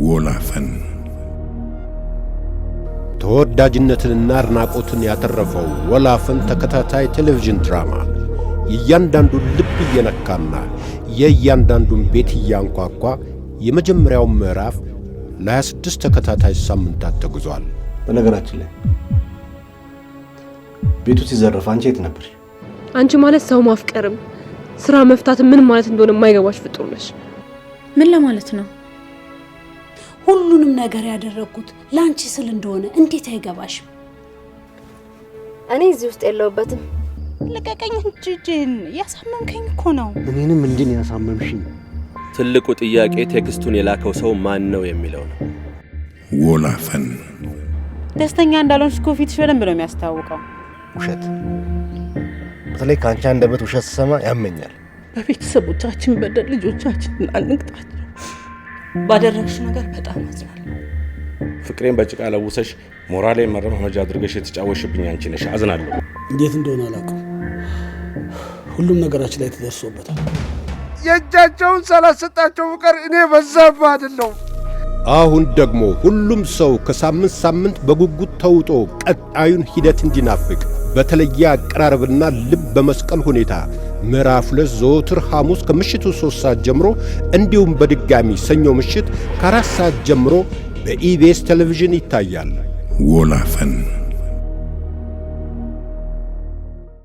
ወላፈን ተወዳጅነትንና አድናቆትን ያተረፈው ወላፈን ተከታታይ ቴሌቪዥን ድራማ እያንዳንዱን ልብ እየነካና የእያንዳንዱን ቤት እያንኳኳ የመጀመሪያው ምዕራፍ ለ26 ተከታታይ ሳምንታት ተጉዟል። በነገራችን ላይ ቤቱ ሲዘረፍ አንቺ የት ነበር? አንቺ ማለት ሰው ማፍቀርም ስራ መፍታት ምን ማለት እንደሆነ የማይገባሽ ፍጡር ነሽ። ምን ለማለት ነው? ሁሉንም ነገር ያደረኩት ላንቺ ስል እንደሆነ እንዴት አይገባሽም? እኔ እዚህ ውስጥ የለውበትም። ለቀቀኝ እንጂን ያሳመምከኝ እኮ ነው። እኔንም እንዲን ያሳመምሽኝ። ትልቁ ጥያቄ ቴክስቱን የላከው ሰው ማን ነው የሚለው ነው። ወላፈን ደስተኛ እንዳልሆንሽ እኮ ፊትሽ በደንብ ነው የሚያስታውቀው። ውሸት፣ በተለይ ካንቺ አንደበት ውሸት ሰማ ያመኛል። በቤተሰቦቻችን በደል ልጆቻችንን አንቅጣቸው። ባደረግሽ ነገር በጣም አዝናለሁ። ፍቅሬን በጭቃ ለውሰሽ ሞራሌ መረማመጃ አድርገሽ የተጫወሽብኝ አንቺ ነሽ። አዝናለሁ። እንዴት እንደሆነ አላውቅም። ሁሉም ነገራችን ላይ ተደርሶበታል። የእጃቸውን ሳላሰጣቸው ፍቅር እኔ በዛብህ አይደለም። አሁን ደግሞ ሁሉም ሰው ከሳምንት ሳምንት በጉጉት ተውጦ ቀጣዩን ሂደት እንዲናፍቅ በተለየ አቀራረብና ልብ በመስቀል ሁኔታ ምዕራፍ 2 ዘወትር ሐሙስ ከምሽቱ 3 ሰዓት ጀምሮ እንዲሁም በድጋሚ ሰኞ ምሽት ከ4 ሰዓት ጀምሮ በኢቢኤስ ቴሌቪዥን ይታያል። ወላፈን